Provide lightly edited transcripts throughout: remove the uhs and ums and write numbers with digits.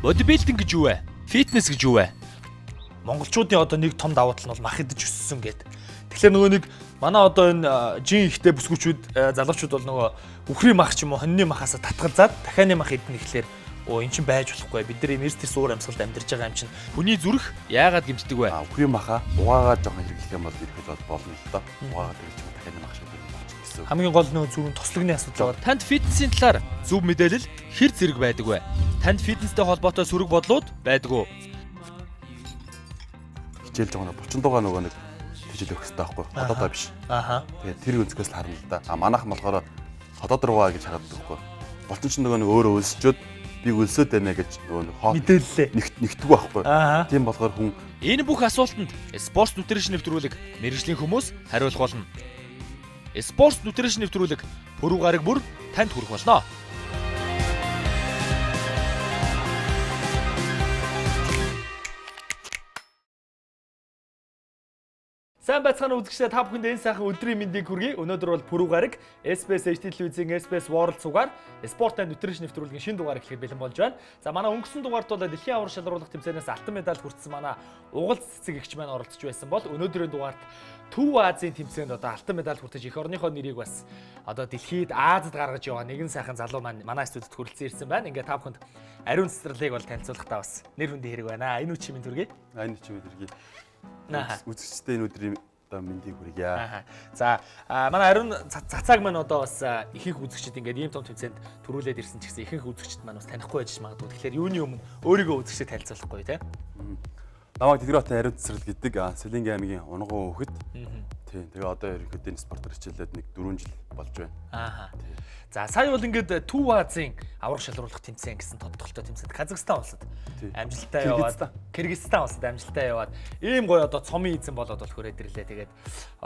Бодибилдинг гэж юу вэ? Фитнес гэж юу вэ? Монголчуудын одоо нэг том давуу тал нь бол мах идэж өссөн гэдэг. Тэгэхээр нөгөө нэг манай одоо энэ жин ихтэй бүсгүүчүүд залуучууд бол нөгөө үхрийн мах ч юм уу хоньны махаас татгалзаад дахианы мах идэх гэхлээр эн чинь байж болохгүй. Бид нар эрс тэр суур амьсгалд амьдарч байгаа юм чинь. Хүний зүрх яагаад гэмтдэг вэ? Үхрийн маха угаагаад жоохон хэрэглэх юм бол ихэд болно л доо. Угаагаад хэрэглэж байгаа дахианы мах шиг болчихсон. Хамгийн гол нь зөвхөн тослогны асуудал байгаа. Танд фитнесийн талаар зөв мэдээлэл хэр зэрэг байдаг вэ? Танд фитнестэй холбоотой сөрөг бодлууд байдаг уу? Хичээлж байгаа нь 30 дугаар нөгөө нэг хичээл өгөх хэрэгтэй байхгүй хотоодоо биш. Тэгээд тэр өнцгөөс л харна л да. Манайхан болохоор хотоод руугаа гэж хараад байхгүй. Болчин ч нөгөө нэг өөрөө өлсчөөд би өлсөд байна гэж нөгөө хоол мэдээллээ нэгтгэв байхгүй. Тийм болохоор хүн энэ бүх асуултанд спорт нутришн нэвтрүүлэг мэргэжлийн хүмүүс хариулах болно. Спорт нутришн нэвтрүүлэг пүрэв гараг бүр танд хүрэх болно. Сайн байцгаана үзэгчдээ та бүхэнд энэ сайхан өдрийн мэндийг хүргэе. Өнөөдөр бол пүрэв гараг SBS HD телевизийн SBS World сугаар спорт and nutrition нэвтрүүлгийн шинэ дугаар эхлэх бэлэн болж байна. За манай өнгөрсөн дугаард бол дэлхийн аварга шалруулах тэмцээнээс алтан медаль хүртсэн манай угалц цэцэг эгч маань оролцож байсан бол өнөөдрийн дугаард Төв Азийн тэмцээнд одоо алтан медаль хүртэж эх орныхоо нэрийг бас одоо дэлхийд Азад гаргаж яваа нэгэн сайхан залуу маань манай студид хүрэлцэн ирсэн байна. Ингээ та бүхэнд ариун цэцэрлийг бол танилцуулах та бас нэр хүндийн хэрэг байна. Энэ үчимийн төргий. энэ чимээ дэргий. Үзэгчтэй энэ өдрийн одоо мэндийг хүргье. За манай ариун цацааг маань одоо бас ихэнх үзэгчид ингээд ийм том тэмцээнд төрүүлээд ирсэн ч гэсэн ихэнх үзэгчид маань бас танихгүй байж магадгүй. Тэгэхээр юуны өмнө өөрийгөө үзэгчдэд танилцуулахгүй тий. Намайг Дэлгэрэнтийн ариун цэцэрлэг гэдэг Сэлэнгийн аймгийн Унган хөхөд. Тийм. Тэгээ одоо ерөнхийдөө энэ спортоор хичээлээд нэг 4 жил болж байна. За сая бол ингээд Төв Азийн аварга шалруулах тэмцээн гэсэн тодтолтой тэмцээнд Казахстан улсад амжилттай яваад Кыргызстан улсад амжилттай яваад ийм гоё одоо цомын эзэн болоод бол хүрээд ирлээ. Тэгээд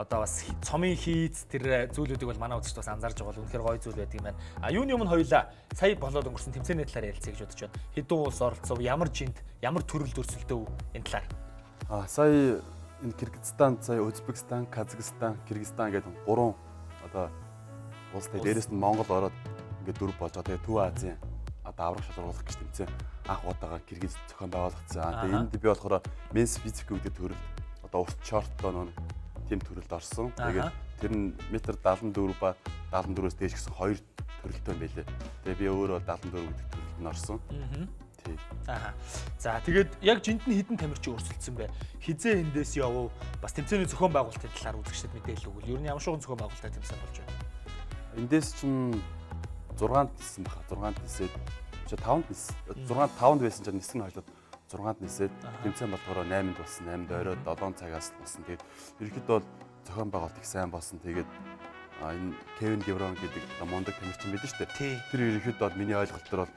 одоо бас цомын хийц тэр зүйлүүдийг бол манай үзэгчд бас анзаарж байгаа бол үнэхээр гоё зүйл байдаг юм байна. Юуны өмнө хоёулаа сая болоод өнгөрсөн тэмцээний талаар ярилцъя гэж бодож байна. Хэдэн улс оролцов, ямар жинт, ямар төрөлд өрсөлдөв энэ талаар. Сая энэ Кыргызстан, сая Өзбекстан, Казахстан, Кыргызстан гэдэг 3 одоо улстай дээрээс нь Монгол ороод ингээд 4 болж байгаа. Тэгээ Төв Азийн одоо аврах шалруулах гэж тэмцээн анх удаага Кыргыз зохион байгуулагдсан. Тэгээ энд би болохоор менс физик гэдэг төрөл одоо урт шорттоо нөө тийм төрөлд орсон. Тэгээд тэр нь метр 74 ба 74-өөс дээш гэсэн 2 төрөлтэй юм байлээ. Тэгээ би өөрөө 74 гэдэг төрөлд нь орсон. За тэгээд яг жинтэн хідэн тамирчин өрсөлдсөн бай. Хизээ эндээс явв. Бас тэмцээний зохион байгуулалтын талаар үзэгчдэд мэдээлэл өгвөл ер нь ямар шуган зохион байгуулалтын тэмцээн болж байна. Эндээс чинь 6-нд нисэн баха. 6-нд нисээд 5-нд нис. 5-нд байсан чинь нисгэн хожоод 6-нд нисээд тэмцээн болохоор 8-нд болсон. 8-нд оройд 7 цагаас болсон. Тэгээд ерөнхийдөө бол зохион байгуулалт их сайн болсон. Тэгээд энэ Кевин Геврон гэдэг мундаг тамирчин байдаг шүү дээ. Тэр ерөнхийдөө бол миний ойлголтоор бол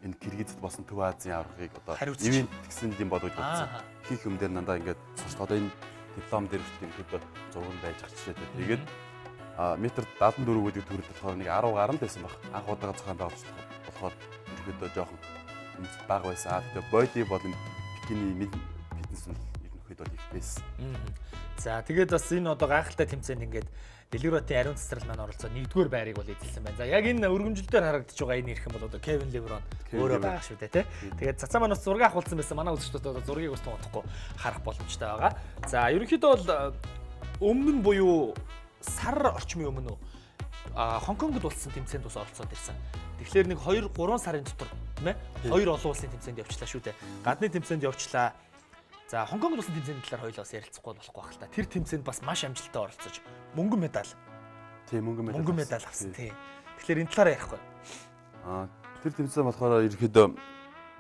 энэ Кыргызд болсон Төв Азийн аврагыг одоо ивент гэсэн юм бодож бодсон. Их юм дээр надаа ингээд сурч одоо энэ диплом дээр ерөнхийдөө зурган байж ах жишээтэй. Тэгээд метр 74 гэдэг төрөлд болохоор нэг 10 гаруй байсан баг. Анх удаага зохион байгуулж болохоор ерөнхийдөө жоохон бага байсан. Тэгээд боди бол энэ бикини фитнес нь ерөнхийдөө их байсан. За тэгээд бас энэ одоо гайхалтай тэмцээнд ингээд Дэлгэрэнтийн ариун цэцэрлэг маань оролцоод 1-р байрыг бол эзэлсэн байна. За яг энэ өргөмжлөлтөөр харагдаж байгаа энэ ирэх юм бол одоо Кевин Леброн өөрөө байгаа шүү дээ тий. Тэгээд цацаа маань бас зураг авахулсан байсан. Манай үзэгчдүүд одоо зургийг бас тунгаахгүй харах боломжтой байгаа. За ерөнхийдөө бол өмнө нь буюу сар орчмын өмнө Хонконгод болсон тэмцээнд бас оролцоод ирсэн. Тэгэхээр нэг 2-3 сарын дотор тийм ээ 2 олон улсын тэмцээнд явчлаа шүү дээ. Гадны тэмцээнд явчлаа. За Хонконгод болсон тэмцээний талаар хоёулаа бас ярилцахгүй болохгүй байх л та. Тэр тэмцээнд бас маш амжилттай оролцож мөнгөн медаль. Тийм мөнгөн медаль авсан тий. Тэгэхээр энэ талаар ярихгүй. Тэр тэмцээн болохоор ерөөхдөө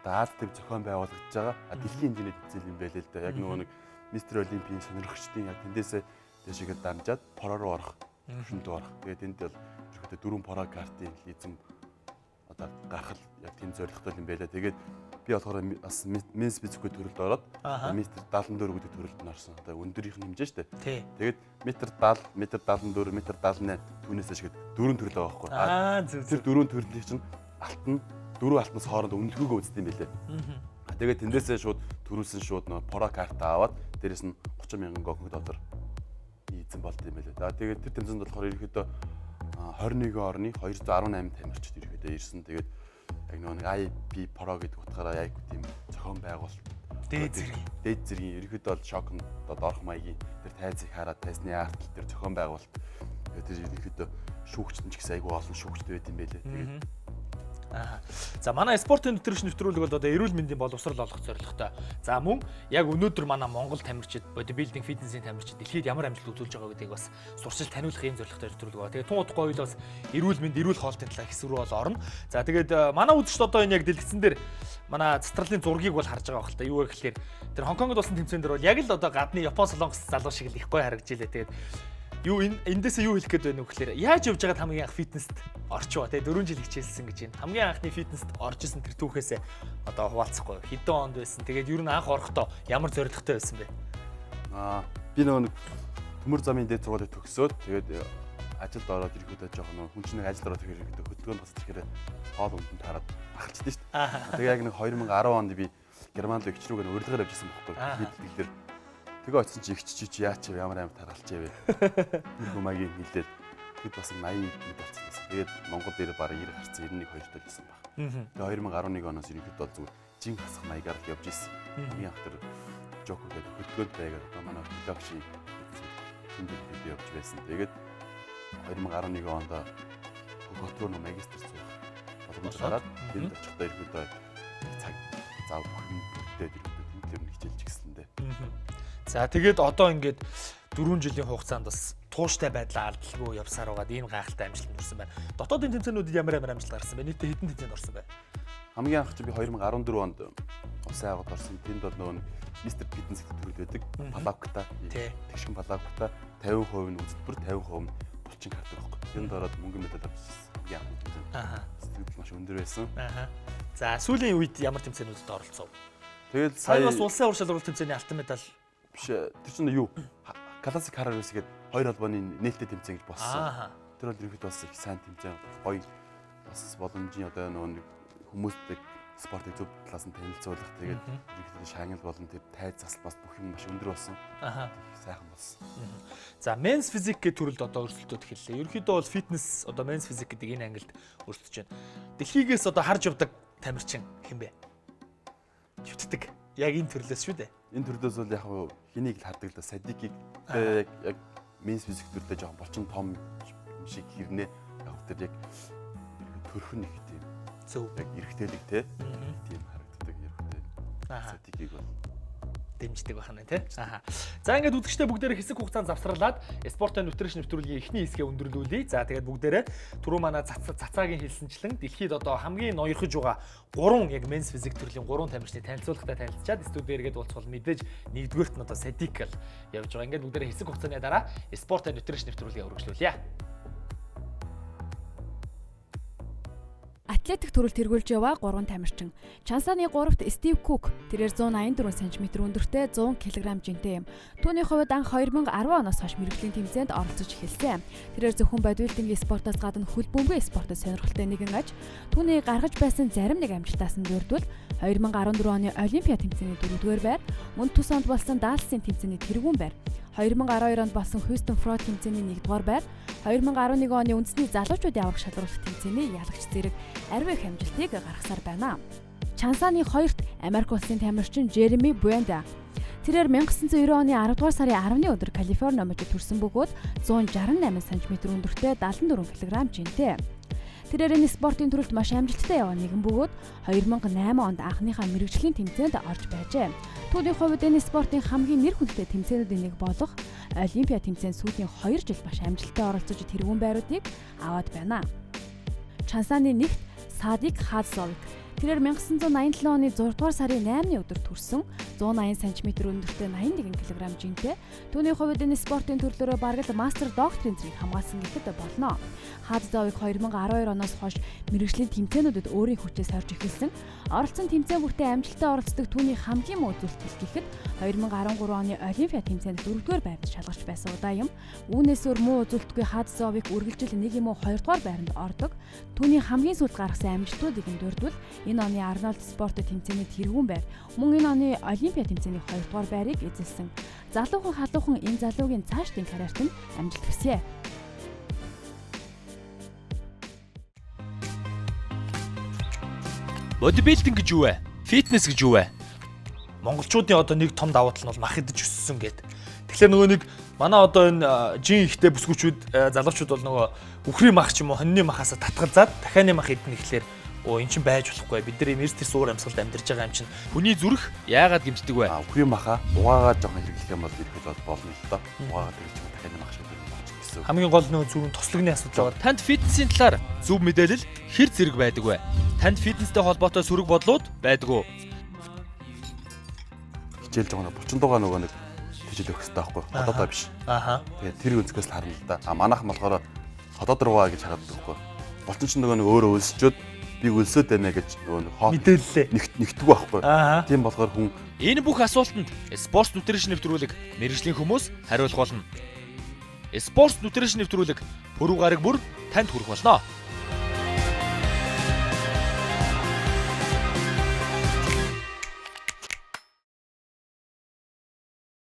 Аз төв зохион байгуулагдаж байгаа. Дэлхийн хэмжээний тэмцээн юм байлээ л да. Яг нөгөө нэг Мистер Олимпийн сонирхогчдын яг тэндээсээ дэшигээ дамжаад пороо руу орох, төвшөнд орох. Тэгээд энд бол ерөөхдөө 4 пороо картын эзэм одоо гаргах яг тийм зорилготой юм байлаа. Тэгээд би болохоор бас менс физикгүй төрөлд ороод метр 74 гэдэг төрөлд нь орсон. Одоо өндөрийнх нь хэмжээ шүү дээ. Тэгээд метр 70, метр 74, метр 78 түүнээс ашиглаад 4 төрөл байгаа байхгүй. Тэр 4 төрлийн чинь алтан 4 алтнаас хооронд өнөлгөөгөө үздэг юм байлээ. Тэгээд тэндээсээ шууд төрүүлсэн шууд нөө пора карта аваад дээрэс нь 30,000 гонхог доллар эзэн болд юм байлээ. За тэгээд тэр тэмцээнд болохоор ерөөхдөө 21 орны 218 тамирчид ерөөдөө ирсэн. Тэгээд яг нэг IP Pro гэдэг утгаараа яг тийм зохион байгуулалт дээд зэргийн ерөөдөө бол шокнд орох маягийн тэр тайзыг хараад тайзны артл тэр зохион байгуулалт тэр ерөөдөө шүүгчтэн ч гэсэн айгүй олон шүүгчтэй байт юм байлээ. Тэгээд За манай спортын нутришн нэвтрүүлэг бол одоо эрүүл мэндийн боловсрол олох зорилготой. За мөн яг өнөөдөр манай Монгол тамирчид, бодибилдинг, фитнесийн тамирчид дэлхийд ямар амжилт үзүүлж байгаа гэдгийг бас сурчилж таниулах юм зорилготой нэвтрүүлэг байна. Тэгээд тун удахгүй бас эрүүл мэнд, эрүүл хоолтын талаар хэсэг рүү бол орно. За тэгээд манай үзэгчд одоо энэ яг дэлгэцэн дээр манай цэцэрлэгийн зургийг бол харж байгаа хэл та. Юу вэ гэхээр тэр Хонконгод болсон тэмцээн дээр бол яг л одоо гадны Япон солонгос залуу шиг л их гоё харагдж илээ. Тэгээд юу эндээсээ юу хэлэх гээд байна вэ гэхээр яаж явж байгаад хамгийн анх фитнест орчвоо те 4 жил хичээлсэн гэж байна. Хамгийн анхны фитнест орж исэн тэр түүхээсээ одоо хуваалцахгүй. Хэдэн онд байсан. Тэгээд ер нь анх орохдоо ямар зорилготой байсан бэ? Би нэг төмөр замын дээд сургуулийг төгсөөд тэгээд ажилд ороод ирэхэд жоохон хүн чинь ажилд ороод ирэхэд хөдөлгөөнд бас ирэхээр хоол унданд хараад ахалчихдээ шүү дээ. Тэгээд яг нэг 2010 онд би Германд руу ичрүүгээр урилгаар явж исэн байхгүй. Хэлдэлээр тэгээ очсон чи игч чи яач ямар амар таргалч яавэ. Тэр хүмүүсийн хэлээд тэгэд бас 80 хэд болсон байсан. Тэгээд Монгол дээр бараг 90 гарцсан 91 2 тал байсан баг. Тэгээ 2011 оноос ирэхэд бол зүгээр жин хасах маягаар л явж исэн. Хамгийн анх тэр жок гэдэг хөдөлгөөнд байгаад одоо манай блог ши тэнд явж байсан. Тэгээд 2011 онд хот руу магистр суух боломж гараад тэнд очихдоо ирэхэд цаг зав бүхэнд тэмдэглэр нэг хичээлж гислэндээ. За тэгээд одоо ингээд 4 жилийн хугацаанд бас тууштай байдлаа алдалгүй явсаар байгаад ийм гайхалтай амжилт төрсөн байна. Дотоодын тэмцээнүүдэд ямар амжилт гарсан бэ? Нийтдээ хэдэн тэмцээнд орсон бэ? Хамгийн анх чи би 2014 онд улсын агуулгад орсон. Тэнд бол нөгөө мистер фитнес гэдэг төрөл байдаг. Палавкта. Тэгшин палавкта 50% нь үзэлбэр, 50% нь булчин хардаг байхгүй. Тэнд ороод мөнгө мэдээд авчихсан. Хамгийн анх тэмцээн. Сэтгэл маш өндөр байсан. За сүүлийн үед ямар тэмцээнүүдэд оролцов? Тэгэл сая бас улсын уршил урал тэмцээний алтан медаль биш. Тэр чинь юу? Классик хараарс гээд хоёр албаны нээлттэй тэмцээн гэж болсон. Тэр бол ерөөхдөө бас их сайн тэмцээн гоё бас боломжийн одоо нөгөө хүмүүстэй спортын зөв талаас нь танилцуулах тэгээд ерөөхдөө шагнал болон тэр тайз засал бас бүх юм маш өндөр болсон. Сайхан болсон. За men's physique гэх төрөлд одоо өрсөлдөд эхэллээ. Ерөөхдөө бол фитнес одоо men's physique гэдэг энэ ангилд өрсөлдөж байна. Дэлхийгээс одоо харж явдаг тамирчин хэн бэ? Чүтдэг. Яг энэ төрлөөс шүү дээ. Энэ төрлөөс бол яг хэнийг л хардаг л да. Садикийг яг men's physique төрлөө жоохон болчин том шиг хэрнээ яг тэр яг төрхөн нэг тийм зөв яг эргэтэлэг те тийм харагддаг ерөөдөө. Садикийг бол дэмждэг байна тий. За ингээд үзэгчтэй бүгдээрээ хэсэг хугацаанд завсралаад спортын нутришн нэвтрүүлгийн эхний хэсгээ өндөрлүүлье. За тэгээд бүгдээрээ түрүү манай цацаагийн хэлсэнчлэн дэлхийд одоо хамгийн ноёрхож байгаа 3 яг men's physique төрлийн 3 тамирчны танилцуулгатай танилцчаад студид эргээд уулзвал мэдээж нэгдүгээрт нь одоо Садикл явж байгаа. Ингээд бүгдээрээ хэсэг хугацааны дараа спортын нутришн нэвтрүүлгээ үргэлжлүүлье. Атлетик төрөлд тэргүүлж яваа 3 тамирчин. Чансааны 3-т Стив Кук тэрээр 184 см өндөртэй 100 кг жинтэй юм. Түүний хувьд анх 2010 оноос хойш мэргэжлийн тэмцээнд оролцож эхэлсэн. Тэрээр зөвхөн бодибилдингийн спортоос гадна хөл бөмбөгийн спортод сонирхолтой нэгэн аж. Түүний гаргаж байсан зарим нэг амжилтаас нь дурдвал 2014 оны Олимпиад тэмцээний 4-р байр, мөн төс онд болсон Далласын тэмцээний тэргүүн байр, 2012 онд болсон Houston Pro тэмцээний 1-р байр, 2011 оны үндэсний залуучуудын аврах шалралт тэмцээний ялагч зэрэг ариун их амжилтыг гаргасаар байна. Чансааны 2-т Америк улсын тамирчин Жереми Буэнда. Тэрээр 1990 оны 10 дугаар сарын 10-ны өдөр Калифорни мужид төрсэн бөгөөд 168 см өндөртэй 74 кг жинтэй. Тэрээр энэ спортын төрөлд маш амжилттай яваа нэгэн бөгөөд 2008 онд анхныхаа мэргэжлийн тэмцээнд орж байжээ. Түүний хувьд энэ спортын хамгийн нэр хүндтэй тэмцээнүүдийн нэг болох Олимпиад тэмцээнд сүүлийн 2 жил маш амжилттай оролцож тэргүүн байруудыг аваад байна. Чансааны 1-т Садик Хадсовик. Тэрээр 1987 оны 6 дугаар сарын 8-ны өдөр төрсэн 180 см өндөртэй 81 кг жинтэй. Түүний хувьд энэ спортын төрлөөрөө бараг л мастер докторийн зэрэг хамгаалсан гэхэд болно. Хадсовик 2012 оноос хойш мэргэжлийн тэмцээнүүдэд өөрийн хүчээс орж эхэлсэн. Оролцсон тэмцээн бүртээ амжилттай оролцдог түүний хамгийн муу үзүүлэлт гэхэд 2013 оны Олимпиад тэмцээнд 4-р байранд шалгарч байсан удаа юм. Үүнээс өөр муу үзүүлэлтгүй Хадсовик үргэлжил 1 юм уу 2-р байранд ордог. Түүний хамгийн сүүлд гаргасан амжилтуудыг дурдвал энэ оны Арнольд спорт тэмцээний тэргүүн байр, мөн энэ оны Олимпиад тэмцээний 2-р байрыг эзэлсэн. Залуухан халуухан энэ залуугийн цаашдын карьерт нь амжилт хүсье. Бодибилдинг гэж юу вэ? Фитнес гэж юу вэ? Монголчуудын одоо нэг том давуу тал нь бол мах идэж өссөн гэдэг. Тэгэхээр нөгөө нэг манай одоо энэ жин ихтэй бүсгүүчүүд залуучууд бол нөгөө үхрийн мах ч юм уу хоньны махаас татгалзаад дахианы мах идэх нэхлээр өө эн чинь байж болохгүй. Бид нар имерстэс уур амьсгалд амьдарч байгаа юм чинь. Хүний зүрх яагаад гэмтдэг вэ? Үхрийн маха угаагаа жоохон хэрэглэх юм бол ирэхэд бол болно л доо. Угаагаа хэрэглэж байгаа дахиад мах шиг болж гэсэн. Хамгийн гол нөгөө зүрийн туслагны асуудал байгаа. Танд фитнесийн талаар зөв мэдээлэл хэр зэрэг байдаг вэ? Танд фитнестэй холбоотой сөрөг бодлууд байдаг уу? Хичээлж байгаа булчин дуугаа нөгөө нэг хичээл өгөх хэрэгтэй байхгүй. Одоодоо биш. Ааха. Тэгээд тэр өнцгөөс л харна л да. Манайхан болохоор ходоод руугаа гэж хараад байхгүй. Булчин ч нөгөө нэг өөрөө өлсчөөд би өлсөд байна гэж нөгөө нэг хоо Мэдээллээ. нэгтгэв байхгүй. Ааха. Тийм болохоор хүн Энэ бүх асуултанд спорт нутришн нэвтрүүлэг мэргэжлийн хүмүүс хариулах болно. Спорт нутришн нэвтрүүлэг пүрэв гараг бүр танд хүрэх болно.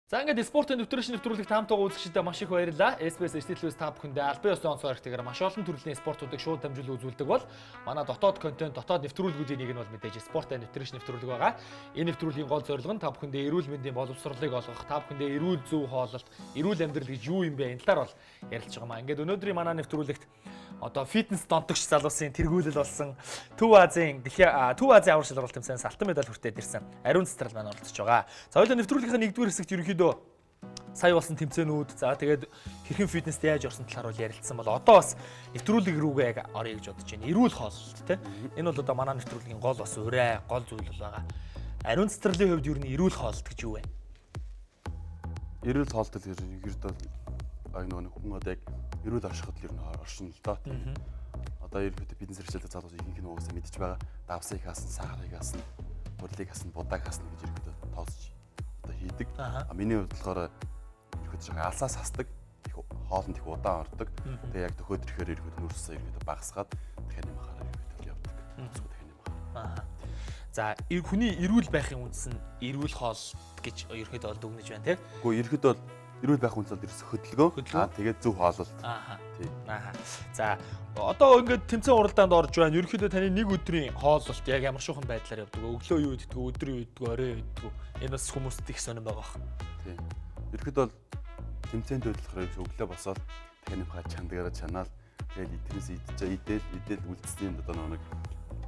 За ингээд спортын нутришн нэвтрүүлэг таамтайгаа үзэгчдээ маш их баярлалаа. SBS Эстэлвэс та бүхэндээ албан ёсны онцгой хэрэгтэйгээр маш олон төрлийн спортуудыг шууд дамжуулан үзүүлдэг бол манай дотоод контент, дотоод нэвтрүүлгүүдийн нэг нь бол мэдээж спортын нутришн нэвтрүүлэг байгаа. Энэ нэвтрүүлгийн гол зорилго нь та бүхэндээ эрүүл мэндийн боловсролыг олгох, та бүхэндээ эрүүл зөв хооллолт, эрүүл амьдрал гэж юу юм бэ? Энэ талаар бол ярилцж байгаа маа. Ингээд өнөөдрийн манай нэвтрүүлэгт одоо фитнес донтогч залуусын тэргүүлэл болсон Төв Азийн авар шалралт тэмцээнээс алтан медаль хүртээд ирсэн Ариун Цэцэрлэг маань оролцож байгаа. За хоёулаа нэвтрүүлгийнхээ нэгдүгээр хэсэгт ерөнхийдөө сая болсон тэмцээнүүд за тэгээд хэрхэн фитнест яаж орсон талаар бол ярилцсан бол одоо бас нэвтрүүлэг рүүгээ яг орё гэж бодож байна. Эрүүл хооллолт тийм. Энэ бол одоо манай нэвтрүүлгийн гол бас урай, гол зүйл бол байгаа. Ариун Цэцэрлэгийн хувьд ер нь эрүүл хооллолт гэж юу вэ? эрүүл хоолтол ердөө нөгөө хүн одоо яг эрүүл оршиход л ер нь оршин л доо. Одоо ерөөхдөө бизнес хэрэглэдэг залуус ихэнх нь угаасаа мэдж байгаа. Давсыг хаасан, сахарыг хаасан, хурлыг хаасан, будааг хаасан гэж ерөөхдөө тоосч одоо хийдэг. Миний хувьд болохоор ерөөхдөө жоохон алсаас хасдаг. Хоолнд их удаан ордог. Тэгээ яг төхөөд ирэхээр ерөөхдөө нүрсээ ерөөхдөө багасгаад дахиад нэмахаараа ерөөхдөө явдаг. Дахиад нэмахаар. За хүний эрүүл байхын үндэс нь эрүүл хоол гэж ерөөхдөө бол дүгнэж байна тийм. Гэхдээ ерөөхдөө бол эрүүл байх үндэс бол ерөөсө хөдөлгөөн. Тэгээд зөв хооллолт. За одоо ингээд тэмцээн уралдаанд орж байна. Ерөөхдөө таны нэг өдрийн хооллолт яг ямар шухан байдлаар явдаг вэ? Өглөө юу иддэг, өдрийн юу иддэг, орой юу иддэг. Энэ бас хүмүүст их сонирн байгаа бох. Тийм. Ерөөхдөө бол тэмцээнд хөдлөхөөр өглөө босоод дахин нэмхаа чандгаараа чанаал тэгээд идэл үлдсэний одоо нэг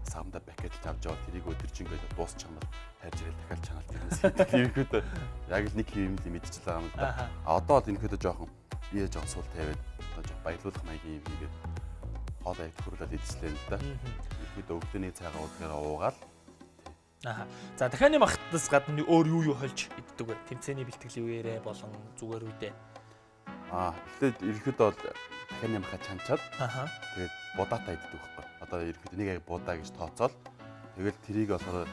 савнда пакетж авч яваад тэрийг өдөржингөө дуусчих юм бол хайж ирэл дахиад чанаал тэрнээс ерөөхдөө яг л нэг юм мэдчихлээ юм да. Одоо бол энэхэдэ жоохон бие жоохон суул тавиад одоо жоохон баялуулах маягийн юм хийгээд хоолой төхөрлөд идчихлээ л да. Ерөөхдөө өглөөний цайгаа уугаар уугаал. За дахианы махтаас гадна өөр юу хольж иддэг вэ? Тэмцээний бэлтгэлийн үеэрээ болон зүгээр үедээ. Эхлээд ерөөхдөө бол дахианы махаа чанчаад тэгээд будаатай иддэг байхгүй. Одоо ерөөхдөө нэг яг будаа гэж тооцоол. Тэгэл тэрийг болохоор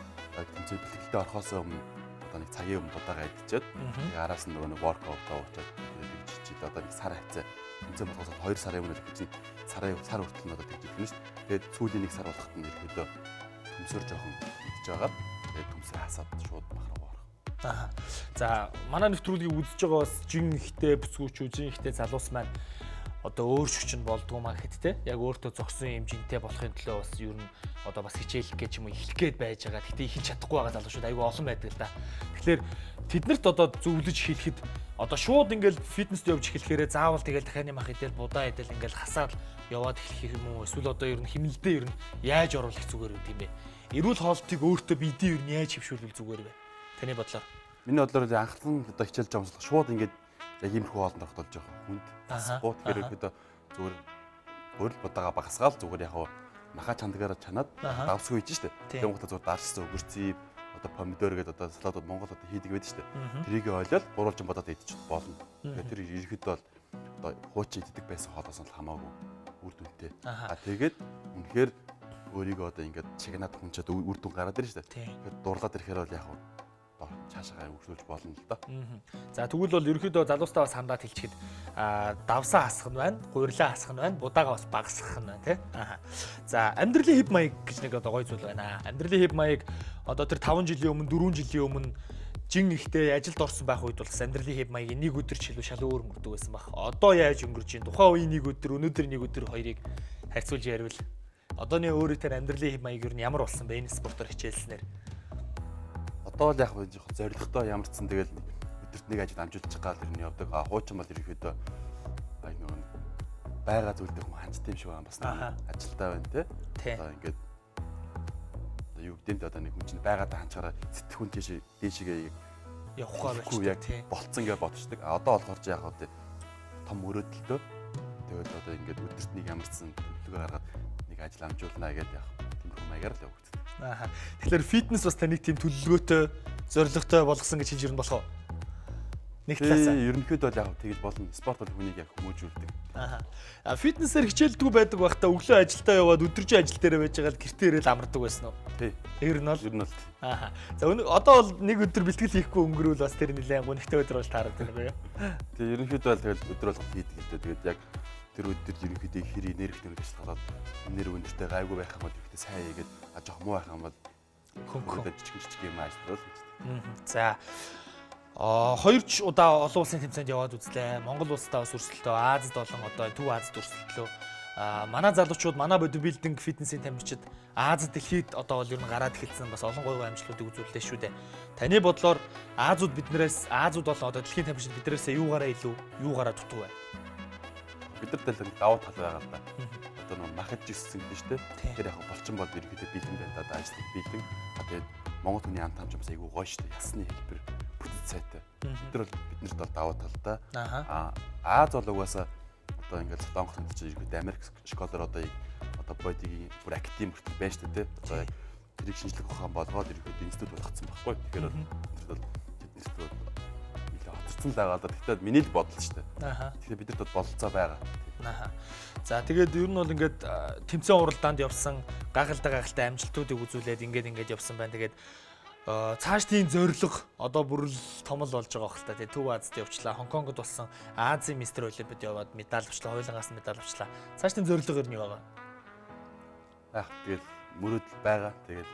тэмцээн бэлтгэлтэй орохоос өмнө одоо нэг цагийн өмнө будаагаа идчихээд тэгээд араас нь нөгөө нэг воркаут тавуулчаад тэгээд чичээд одоо нэг сар хавцаа тэмцээн болохоос 2 сарын өмнө гэж сар хүртэл надад тэгж идэх юм шүү. Тэгээд сүүлийн нэг сар болоход нь ерөөхдөө төмсөр жоохон идж байгаа. Тэгээд төмсөр хасаад шууд мах руу орох. За манай нэвтрүүлгийг үзэж байгаа бас жин ихтэй бүсгүүчүүд, жин ихтэй залуус маань одоо өөр шүчин болдгоо маа гэхэд те яг өөртөө зогсон юм жинтэй болохын төлөө бас ер нь одоо бас хичээлэх гэж юм уу эхлэх гээд байж байгаа. Гэтэ хийж чадахгүй байгаа залуучууд айгүй олон байдаг л да. Тэгэхээр тэднэрт одоо зөвлөж хэлэхэд одоо шууд ингээл фитнест явж эхлэхээрээ заавал тэгэл дахианы мах идэл будаа идэл ингээл хасаад яваад эхлэх юм уу? Эсвэл одоо ер нь химнэлдээ ер нь яаж оруулах зүгээр гэдэг юм бэ? Эрүүл хоолтыг өөртөө бидийн ер нь яаж хөвшүүлвэл зүгээр вэ? Таны бодлоор. Миний бодлоор анхлан одоо хичээлж байгаа юмслах шууд ингээд яг иймэрхүү хоолнд орох болж байгаа хүнд. Спорт гэрэхэд зүгээр хөрөл будаага багасгаал зүгээр яг маха чандгаараа чанаад давсгүй хийж штэ. Тийм гутаа зүгээр дарсан өгөрцөө одоо помидор гэдэг одоо салаатууд Монгол одоо хийдэг байдаг штэ. Тэрийг олоод гурвалжин бодоод идчих болно. Тэгэхээр тэр ирэхэд бол одоо хуучин иддэг байсан хоолоос нь хамаагүй үр дүнтэй. Тэгээд үнэхээр өөрийгөө одоо ингээд чигнаад хүнчээд үр дүн гараад ирж штэ. Тэгэхээр дурлаад ирэхээр бол яг цаашаа өргөжүүлж болно л да. За тэгвэл бол ерөөхдөө залуустаа бас хандаад хэлчихэд давсаа хасах нь байна, гурилаа хасах нь байна, будаага бас багасгах нь байна тий. За амьдралын хэв маяг гэж нэг одоо гоё зүйл байна. Амьдралын хэв маяг одоо тэр 5 жилийн өмнө 4 жилийн өмнө жин ихтэй ажилд орсон байх үед бол амьдралын хэв маягийн нэг өдөр ч илүү шал өөр өнгөрдөг байсан баг. Одоо яаж өнгөрч ийн тухайн үеийн нэг өдөр, өнөөдөр нэг өдөр хоёрыг харьцуулж яривал Одооний өөрийн тэр амьдралын хэв маяг юу нь ямар болсон бэ энэ спортоор хичээлснээр? Одоо л яг жоохон зоригтой ямарчсан тэгэл өдөрт нэг ажил амжуулчих гал ирнэ явдаг. Хуучин бол ерөөхдөө нөгөө байгаа зүйлдээ хүм ханцтай юм шиг байна бас ажилтаа байна те. Одоо ингээд юу гэдэг одоо нэг хүн чинь байгаадаа ханчаараа сэтгхүүн дээшгээ явахгүй байж тийм болцсон гэж бодчихдаг. Одоо болохоор яг одоо том өрөөдөлтөө тэгэл одоо ингээд өдөрт нэг ямарчсан төлөвлөгөө гаргаад нэг ажил амжуулнаа гэдэг яг тиймэрхүү маягаар л явагддаг. Тэгэхээр фитнес бас таныг тийм төлөвлөгөөтэй, зорилготой болгосон гэж хэлж ирнэ болох уу? Нэг талаасаа. Ерөнхийдөө бол яг тэгж болно. Спорт бол хүнийг яг хүмүүжүүлдэг. Фитнесээр хичээлдэггүй байдаг байхдаа өглөө ажилдаа яваад өдөржин ажил дээр байж байгаа л гэртээ ирээл амардаг байсан уу? Тий. Ер нь бол. За одоо бол нэг өдөр бэлтгэл хийхгүй өнгөрүүл бас тэр нэлээд гонхтой өдөр болж таардаг юм байна. Тэгээ ерөнхийдөө л тэгэл өдөр болгох хийдэг л дээ. Тэгээд яг тэр өдөр ерөнхийдөө хэр энерги төгөж ажиллагаад нэр өндөртэй гайгүй байх юм бол ихтэй сайн хийгээд жоох муу байх юм бол хөнгө жижиг юм ажиллавал. За 2 удаа олон улсын тэмцээнд яваад үзлээ. Монгол улстай бас өрсөлдөө, Азид болон одоо Төв Азид өрсөлдлөө. Манай залуучууд, манай бодибилдинг фитнесийн тамирчид Азид дэлхийд одоо бол ер нь гараад эхэлсэн бас олон гоё амжилтуудыг үзүүллээ шүү дээ. Таны бодлоор Азууд биднээс Азууд болон одоо дэлхийн тамирчид биднээс юугаараа илүү, юугаараа дутуу вэ? Бид нар л давуу тал байгаа л да. Одоо нэг махаж ирсэн гэдэг шүү дээ. Тэгэхээр яг болчин бол ерөнхийдөө бэлэн байна да. Ажлыг бэлэн. Тэгээд Монгол хүний амт хамж бас айгүй гоё шүү дээ. Ясны хэлбэр бүтэц сайтай. Биднэрт бол давуу талтай. Аз бол угаасаа одоо ингээд солонгос хүмүүс чинь ерөнхийдөө Америк школоор одоо бодигийн бүр академи хүртэл байна шүү дээ. Одоо яг тэрийг шинжлэх ухаан болгоод ерөнхийдөө институт болгоцсон байхгүй. Тэгэхээр бол тэднэрт бол нэлээд хоцорсон л байгаа л да. Гэхдээ миний л бодол шүү дээ. Тэгэхээр бидэрт бол бололцоо байгаа. За тэгээд ер нь бол ингээд тэмцээн уралдаанд явсан гахалтай амжилтуудыг үзүүлээд ингээд явсан байна. Тэгээд цааш тийм зорилго одоо бүр л том л болж байгаа хэл та. Тэгээд Төв Азид явчлаа. Хонконгод болсон Азийн мистер олимпиад яваад медаль авчлаа. Хоёулангаас медаль авчлаа. Цааш тийм зорилго ер нь юу байгаа? Тэгээд мөрөдөл байгаа. Тэгээд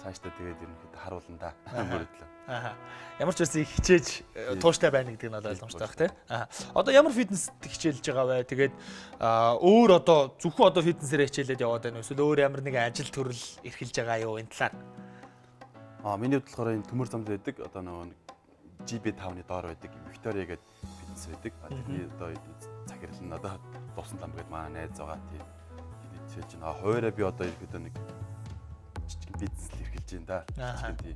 цаашдаа тэгээд ерөнхийдөө харуулна да. Мөрөдлөө. Ямар ч үсэн хичээж тууштай байна гэдэг нь бол ойлгомжтой байх тийм. Одоо ямар фитнес хичээлж байгаа вэ? Тэгээд өөр одоо зөвхөн одоо фитнесээр хичээлээд яваад байна уу? Эсвэл өөр ямар нэг ажил төрөл эрхэлж байгаа юу энэ талаар? Миний хувьд болохоор энэ төмөр замд байдаг. Одоо нэг GB5-ны доор байдаг. Виктория гэдэг фитнес байдаг. Тэрний одоо захирал нь одоо Дусан лам гэдэг манай найз байгаа. Тийм хичээлж байна. Хоёроо би одоо ерөөдөө нэг жижиг бизнес л эрхэлж байна да. Тийм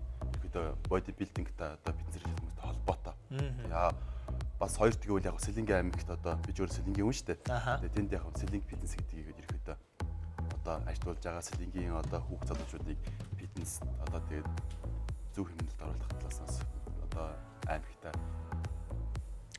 бодибилдинг та одоо бид зэрэг хүмүүстэй холбоотой. Яа бас хоёр тэгвэл яг Сэлэнгийн аймагт одоо би зөвхөн Сэлэнгийн хүн шүү дээ. Тэгээд тэнд яг Сэлэнг фитнес гэдгийг ерөөдөө одоо ажилуулж байгаа Сэлэнгийн одоо хүүхд залуучуудыг фитнес одоо тэгээд зөв хэмнэлд оруулах талаас одоо аймагтаа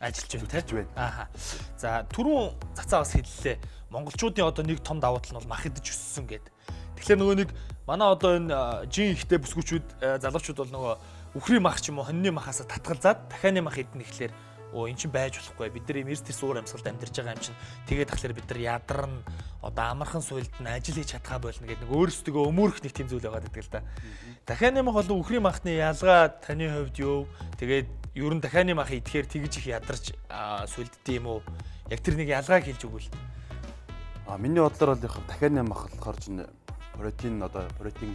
ажиллаж байна. За түрүүн цацаа бас хэллээ. Монголчуудын одоо нэг том давуу тал нь бол мах идэж өссөн гэдэг. Тэгэхээр нөгөө нэг манай одоо энэ жин ихтэй бүсгүүчүүд залуучууд бол нөгөө үхрийн мах ч юм уу хоньны махаас татгалзаад дахианы мах идэх нэхлээр эн чинь байж болохгүй. Бид нар эрс тэрс уур амьсгалд амьдарч байгаа юм чинь тэгээд тахлаар бид нар ядарна одоо амархан суйлд нь ажил хийж чадхаа болно гэдэг нэг өөрсдөө өмөрөх нэг тийм зүйл байгаа гэдэг л да. Дахианы мах бол үхрийн махны ялгаа таны хувьд юу? Тэгээд ер нь дахианы мах идэхээр тэгж их ядарч суйлддээ юм уу? Яг тэр нэг ялгааг хэлж өгвөл. Миний бодлоор бол яг дахианы мах болохоор чинь протеин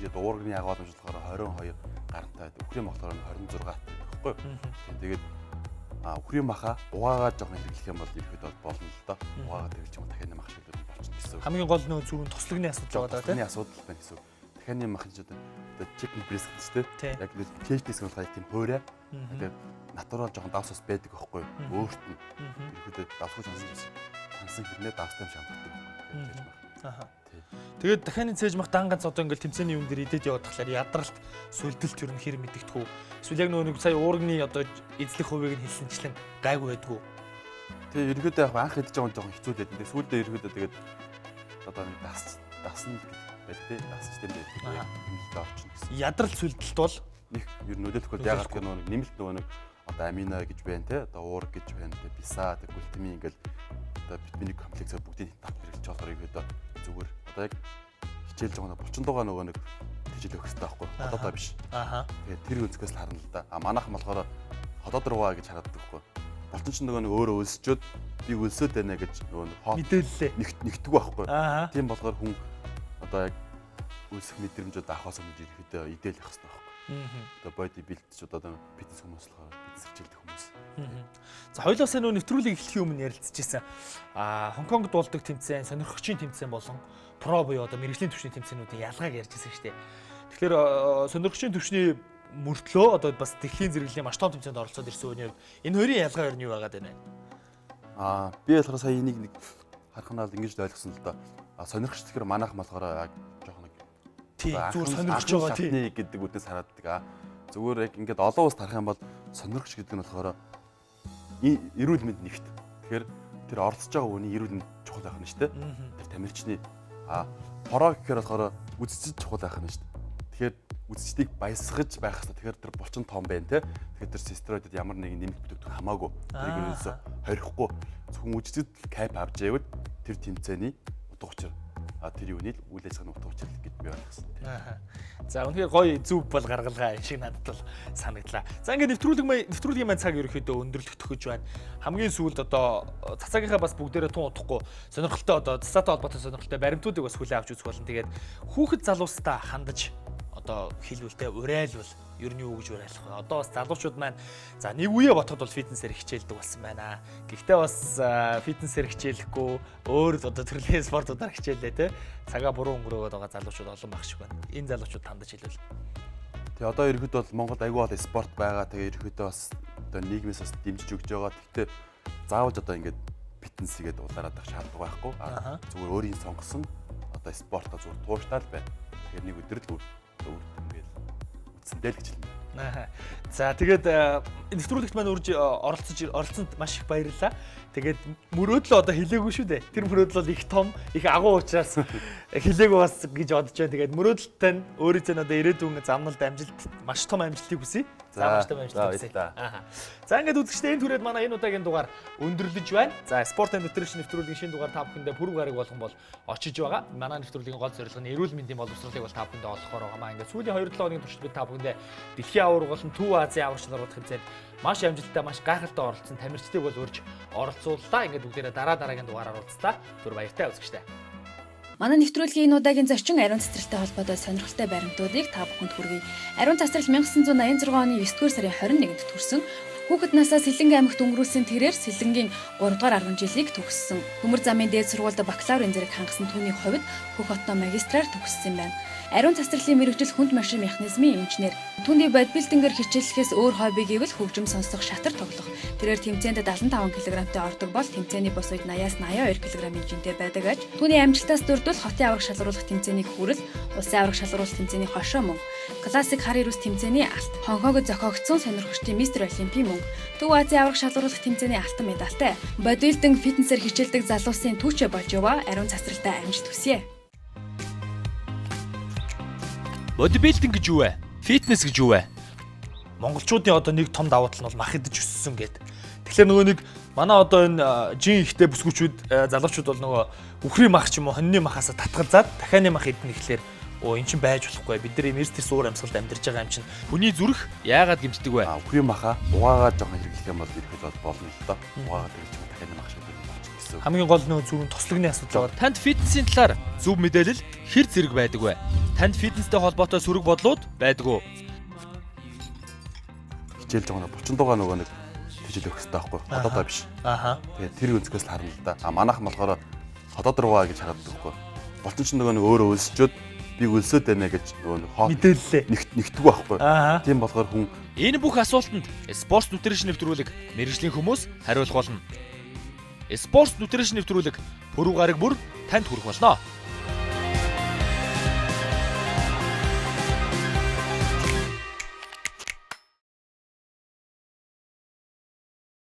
гэдэг уурганы агуулмж болохоор 22 гарантай байдаг. Үхрийн мах болохоор 26 байхгүй юу? Тэгээд үхрийн маха угаагаа жоохон хэрэглэх юм бол ерөөдөө болно л доо. Угаагаа хэрэглэж юм дахианы мах шиг болчихно гэсэн үг. Хамгийн гол нь зүрх тослогны асуудал байгаа тийм. Асуудал байна гэсэн үг. Дахианы мах гэж одоо chicken breast гэдэг тийм. Яг л cage-ээс болохоор тийм хөөрэ. Тэгээд натурал жоохон давсаас байдаг байхгүй юу? Өөрт нь ерөөдөө давсгүй сансан хэрнээ давстай шампунь байдаг. Тэгээд дахианы цээж мах дан ганц одоо ингээл тэмцээний юм дээр идээд яваад тахлаар ядралт сүлдэлт юу нэр мэддэхүү. Эсвэл яг нөгөө нэг сая уурганы одоо эзлэх хувийг нь хэлсэнчлэн гайгүй байдгүй. Тэгээ ерөөдөө яг анх идэж байгаа жоохон хэцүү байдаг. Сүүлдээ ерөөдөө тэгээд одоо нэг дасна байдаг тий. Дасч тийм байдаг. Хэмжлэлтэй орчин гэсэн. Ядралт сүлдэлт бол нэг ер нь нөлөөлөхгүй ягаад гэвэл нөгөө нэмэлт нөгөө нэг одоо амино гэж байна тий. Одоо уург гэж байна тий. Биса тий. Глутамин ингээл одоо витамин комплексээр бүгдийг тав хэрэглэж болохоор ерөөдөө зүгээр одоо яг хичээлж байгаа булчин дуугаа нөгөө нэг хичээл өгөх хэрэгтэй байхгүй хотоодоо биш. Тэгээд тэр өнцгөөс л харна л да. Манайхан болохоор хотоод руугаа гэж хараад байхгүй. Булчин ч нөгөө нэг өөрөө өлсчөөд би өлсөд байна гэж нөгөө нэг мэдээллээ нэгтгэв байхгүй. Тийм болохоор хүн одоо яг үлсэх мэдрэмжүүд авахаас өмнө ирэхэд идэл явах хэрэгтэй байхгүй. Одоо body build-чуд одоо фитнес хүмүүс болохоор фитнес хичээлдэг хүмүүс. За хоёулаа нөө нэвтрүүлгийг эхлэхийн өмнө ярилцчихсан. Хонконгд болдог тэмцээн, сонирхогчийн тэмцээн болон про буюу одоо мэрэгжлийн түвшний тэмцээнүүдийн ялгааг ярьжсэн шүү дээ. Тэгэхээр сонирхогчийн түвшний мөртлөө одоо бас дэлхийн зэрэглэлийн маш том тэмцээнд оролцоод ирсэн үеэр энэ хоёрын ялгаа юу байгаад байна вэ? Би болохоор сая энийг нэг харах нь бол ингэж ойлгосон л доо. Сонирхогч тэгэхээр манайх болохоор яг жоохон нэг зүгээр сонирхож байгаа тийм гэдэг үднээс харааддаг. Зүгээр яг ингээд олон улс тарах юм бол сонирхогч гэдэг нь болохоор эрүүл мэнд нэгт. Тэгэхээр тэр оролцож байгаа хүний эрүүл мэнд чухал байх нь шүү дээ. Тэр тамирчны пороо гэхээр болохоор үзэсчд чухал байх нь шүү дээ. Тэгэхээр үзэсчдийг баясгаж байх хэрэгтэй. Тэгэхээр тэр булчин том байна те. Тэгэхээр тэр стероидд ямар нэгэн нэмэлт бүтээгдэхүүн хамаагүй. Тэрийг ерөөсө хорихгүй зөвхөн үзэсчд кайп авч яваад тэр тэмцээний утга учир тэр юуны үйл ажиллагааны утга учир гэж би ойлгосон. За үнэхээр гоё зүв бол гаргалгаа шиг надад бол санагдлаа. За ингээд нэвтрүүлгийн маань цаг ерөөхдөө өндөрлөх төхөж байна. Хамгийн сүүлд одоо цацаагийнхаа бас бүгдээрээ тун удахгүй сонирхолтой одоо цацаатай холбоотой сонирхолтой баримтуудыг бас хүлээн авч үзэх болно. Тэгээд хүүхэд залуустаа хандаж одоо хэлбэлтэй урайлвал ер нь юу гэж уриалах вэ? Одоо бас залуучууд маань за нэг үе ботход бол фитнесээр хичээлдэг болсон байна. Гэхдээ бас фитнесээр хичээлэхгүй өөр одоо төрлийн спортуудаар хичээлээ те. Цагаа буруу өнгөрөөгд байгаа залуучууд олон баг шиг байна. Энэ залуучууд тандаж хэлвэл. Тэгээ одоо ерөөд бол Монголд аягүй бол спорт байгаа. Тэгээ ерөөдөө бас одоо нийгмээс бас дэмжиж өгч байгаа. Гэхдээ заавал одоо ингээд фитнес игээд улаараад ах шаардлагагүй байхгүй. Зүгээр өөрийн сонгосон одоо спортоо зүгээр тууштай л байна. Тэгэхээр нэг өдөр л ингээд үтсэндээ л гэж хэлнэ. За тэгээд нэвтрүүлэгт маань оролцсонд маш их баярлалаа. Тэгээд мөрөөдлөө одоо хэлээгүй шүү дээ. Тэр мөрөөдөл бол их том, их агуу учраас хэлээгүй бас гэж бодож байна. Тэгээд мөрөөдөлтэй нь өөрийнхөө одоо ирээдүйн замналд амжилт маш том амжилтыг хүсье. За маш том амжилт хүсье. За ингээд үзэгчдээ энэ түрээд манай энэ удаагийн дугаар өндөрлөж байна. За спорт and nutrition нэвтрүүлгийн шинэ дугаар та бүхэндээ пүрэв гараг болгон бол очиж байгаа. Манай нэвтрүүлгийн гол зорилго нь эрүүл мэндийн боловсролыг бол та бүхэндээ олохоор байгаа. Ингээд сүүлийн 2-7 хоногийн туршид бид та бүхэндээ дэлхийн аварга болон Төв Азийн аварга шалралт хэмжээнд маш амжилттай, маш гайхалтай оролцсон тамирчдыг бол урьж оролцууллаа. Ингээд бүгдээрээ дараагийн дугаараар уулзлаа. Түр баяртай үзэгчдээ. Манай нэвтрүүлгийн энэ удаагийн зочин ариун цэцэрлэгтэй холбоотой сонирхолтой баримтуудыг та бүхэнд хүргэе. Ариун цэцэрлэг 1986 оны 9-р сарын 21-нд төрсөн. Хүүхэд насаас Сэлэнгэ аймагт өнгөрүүлсэн тэрээр Сэлэнгийн 3 дугаар 10 жилийг төгссөн. Төмөр замын дээд сургуульд бакалаврын зэрэг хангасан түүний хувьд Хөх хотноо магистраар төгссөн байна. Ариун цэцэрлэгийн мэргэжил хүнд машин механизмын инженер. Түүний бодибилдингээр хичээллэхээс өөр хобби гэвэл хөгжим сонсох, шатар тоглох. Тэрээр тэмцээнд 75 кг-тай ордог бол тэмцээний бос үед 80-аас 82 кг-ийн жинтэй байдаг аж. Түүний амжилтаас дурдвал хотын аварга шалгаруулах тэмцээнийг хүрэл, улсын аварга шалгаруулах тэмцээний хошоо мөн. Классик хар ирүүс тэмцээний алт. Хонхогд зохиогдсон сонирхогчдын мистер Олимпийн мөн. Төв Азийн аварга шалгаруулах тэмцээний алтан медальтай. Бодибилдинг фитнесээр хичээлдэг залуусын түүчээ болж яваа. Ариун цэцэрлэгтэй амжилт хүсье. Бодибилдинг гэж юу вэ? Фитнес гэж юу вэ? Монголчуудын одоо нэг том давуу тал нь бол мах идэж өссөн гэдэг. Тэгэхээр нөгөө нэг манай одоо энэ жин ихтэй бүсгүүчүүд залуучууд бол нөгөө үхрийн мах ч юм уу хоньны махаас татгалзаад дахианы мах идэх гэхлээр эн чинь байж болохгүй. Бид нар имерстэй суур амьсгалд амьдарч байгаа юм чинь. Хүний зүрх яагаад гэмтдэг вэ? Үхрийн маха угаагаад жоохон хэрэглэх юм бол ирэхэд бол болно л доо. Угаагаад хэрэгч юм дахианы мах шиг гэсэн. Хамгийн гол нөгөө зүрх тослогны асуудал байгаа. Танд фитнесийн талаар зөв мэдээлэл хэр зэрэг байдаг вэ? Танд фитнестэй холбоотой сөрөг бодлууд байдаг уу? Хичээлж байгаа нь 30 дугаар нөгөө нэг хичээл өгөх хэрэгтэй байхгүй хотоодоо биш. Тэгээд тэр өнцгөөс л харна л да. Манайхан болохоор хотоод руугаа гэж хараад байхгүй. Болчин ч нөгөө нэг өөрөө өлсчөөд би өлсөд байна гэж нөгөө мэдээллээ нэгтгэв байхгүй. Тийм болохоор хүн энэ бүх асуултанд спорт нутришн нэвтрүүлэг мэргэжлийн хүмүүс хариулах болно. Спорт нутришн нэвтрүүлэг пүрэв гараг бүр танд хүрэх болно.